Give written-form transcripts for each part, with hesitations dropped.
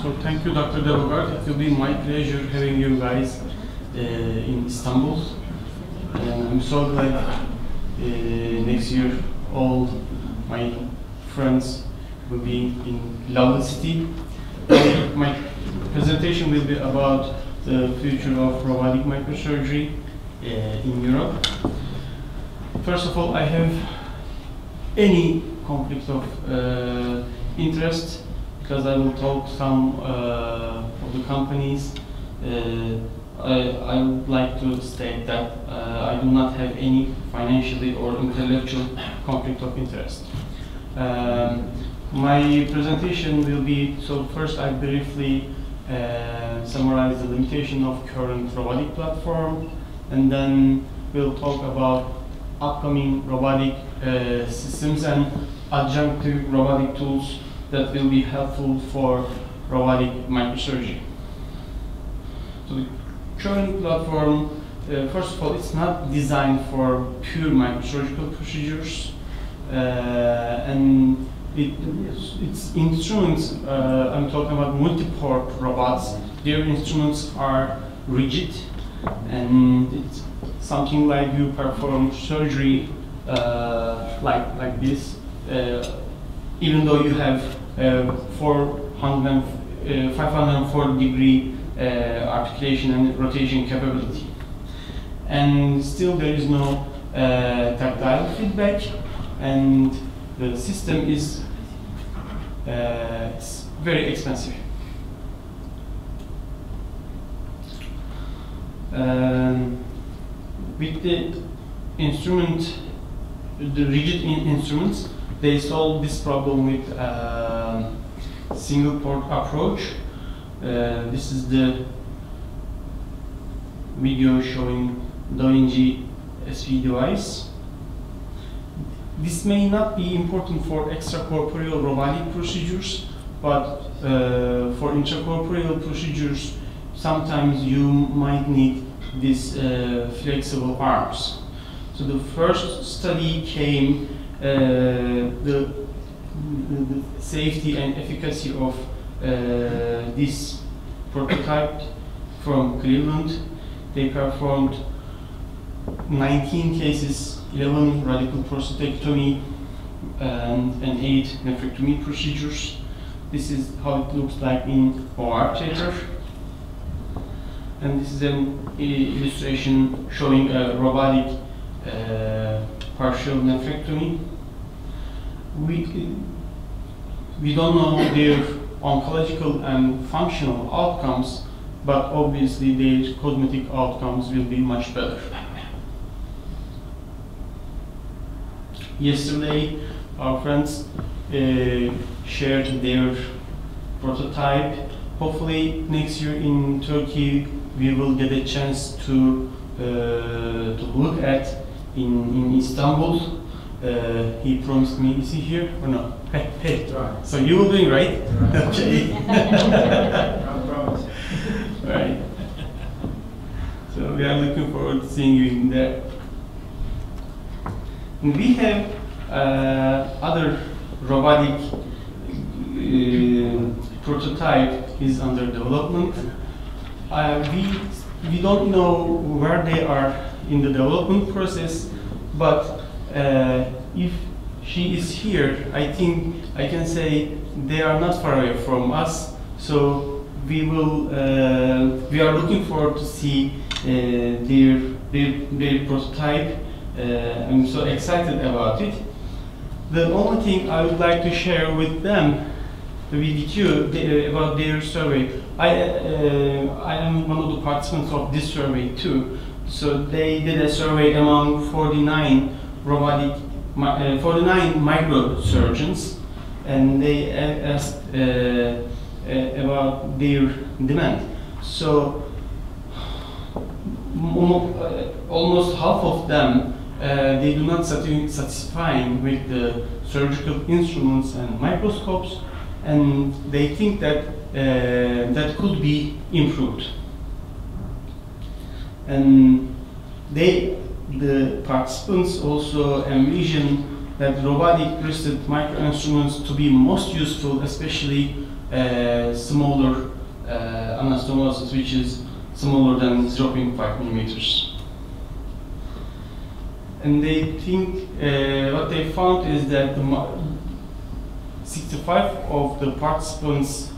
So thank you, Dr. Devogard. It will be my pleasure having you guys in Istanbul. And I'm so glad next year all my friends will be in lovely city. My presentation will be about the future of robotic microsurgery in Europe. First of all, I have any conflict of interest because I will talk some of the companies. I would like to state that I do not have any financially or intellectual conflict of interest. My presentation will be, so first I briefly summarize the limitation of current robotic platform, and then we'll talk about upcoming robotic systems and adjunctive robotic tools that will be helpful for robotic microsurgery. So the current platform, first of all, it's not designed for pure microsurgical procedures, and its instruments, I'm talking about multi-port robots. Their instruments are rigid, and it's something like you perform surgery like this, even though you have 504 degree articulation and rotation capability. And still there is no tactile feedback, and the system is it's very expensive. With the instrument, the rigid instruments, they solve this problem with single port approach. This is the video showing DaVinci SV device. This may not be important for extracorporeal robotic procedures, but for intracorporeal procedures, sometimes you might need these flexible arms. So the first study came the safety and efficacy of this prototype from Cleveland. They performed 19 cases, 11 radical prostatectomy and 8 nephrectomy procedures. This is how it looks like in OR theater. And this is an illustration showing a robotic partial nephrectomy. We don't know their oncological and functional outcomes, but obviously their cosmetic outcomes will be much better. Yesterday, our friends shared their prototype. Hopefully next year in Turkey we will get a chance to look at in Istanbul. He promised me, is he here or no? Hey. Right. So you will be right? Okay. I promise. Right. So we are looking forward to seeing you in there. And we have other robotic prototype is under development. We don't know where they are in the development process, but if she is here, I think I can say they are not far away from us. So we are looking forward to see their prototype. I'm so excited about it. The only thing I would like to share with them, with you, about their survey. I am one of the participants of this survey too. So they did a survey among 49 microsurgeons, and they asked about their demand. So almost half of them they do not satisfying with the surgical instruments and microscopes, and they think that that could be improved. And the participants also envision that robotic-wristed micro instruments to be most useful, especially smaller anastomosis, which is smaller than 0.5 millimeters. And they think what they found is that 65 of the participants'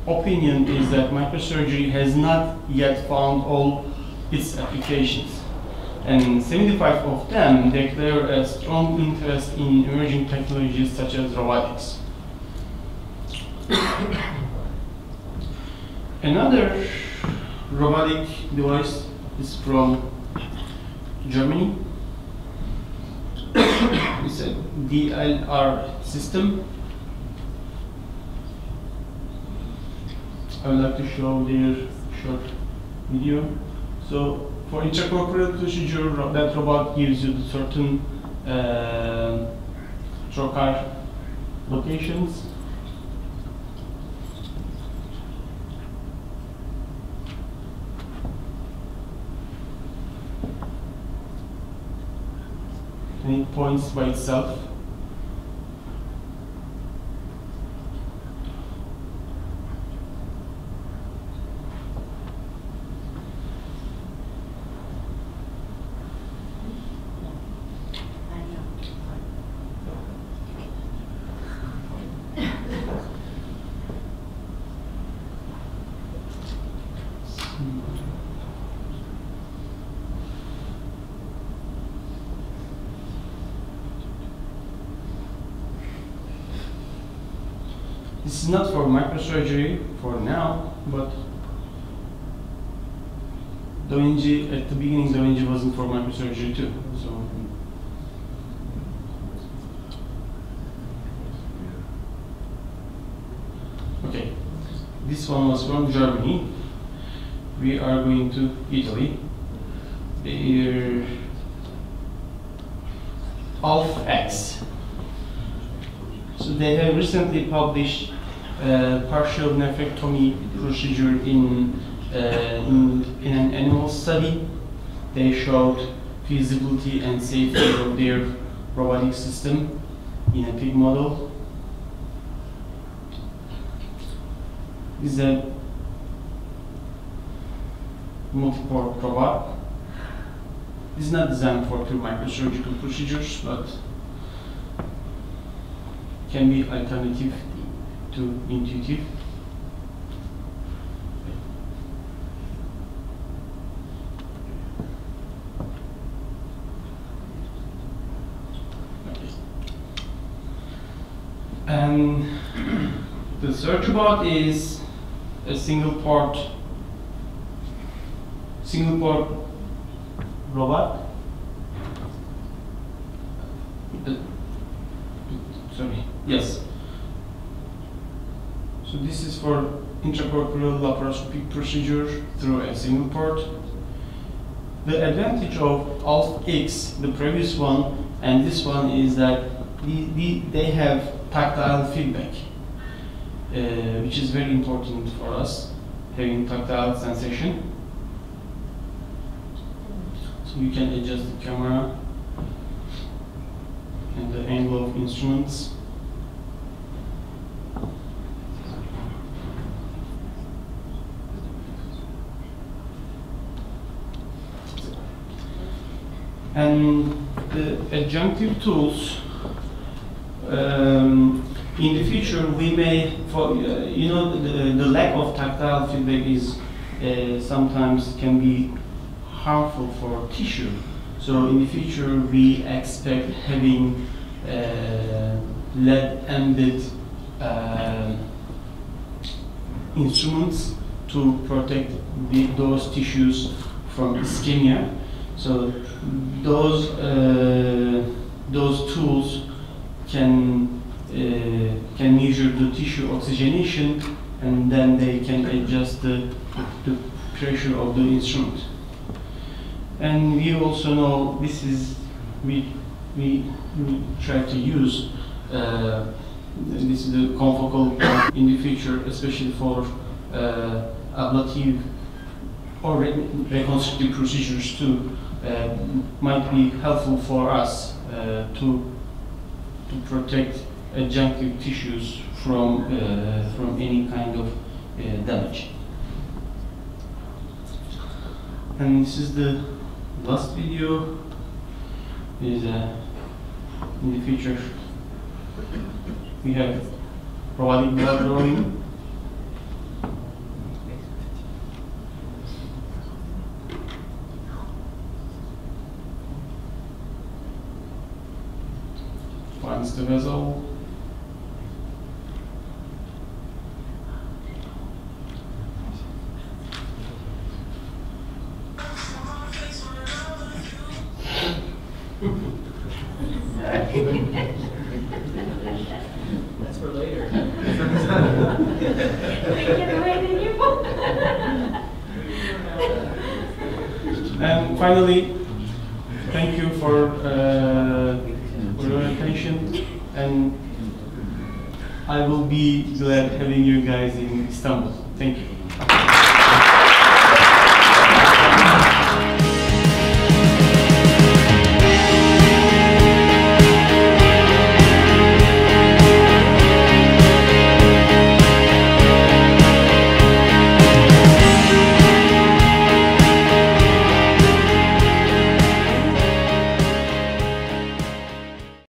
opinion is that microsurgery has not yet found all its applications. And 75 of them declare a strong interest in emerging technologies such as robotics. Another robotic device is from Germany. It's a DLR system. I would like to show their short video. So, for intracorporeal procedure, that robot gives you the certain trocar locations. And it points by itself. This is not for microsurgery for now, but Da Vinci, at the beginning, Da Vinci wasn't for microsurgery too. So, okay, this one was from Germany. We are going to Italy. ALF-X. So they have recently published partial nephrectomy procedure in an animal study. They showed feasibility and safety of their robotic system in a pig model. This is a multi-port robot. This is not designed for pure microsurgical procedures, but can be alternative to intuitive. And the third robot is a single port robot. Sorry. Yes. So this is for intracorporeal laparoscopic procedure through a single port. The advantage of ALF-X, the previous one, and this one is that they have tactile feedback, which is very important for us, having tactile sensation. So you can adjust the camera and the angle of instruments. And the adjunctive tools, in the future we may, the lack of tactile feedback is sometimes can be harmful for tissue. So in the future we expect having lead-embedded instruments to protect those tissues from ischemia. So those tools can measure the tissue oxygenation, and then they can adjust the pressure of the instrument. And we also know this is we try to use this is the confocal in the future, especially for ablative or reconstructive procedures too. Might be helpful for us to to protect adjunctive tissues from any kind of damage. And this is the last video. Is in the future we have robotic blood drawing. Finds the vessel. That's for later. And finally, thank you for your attention, and I will be glad having you guys in Istanbul. Thank you.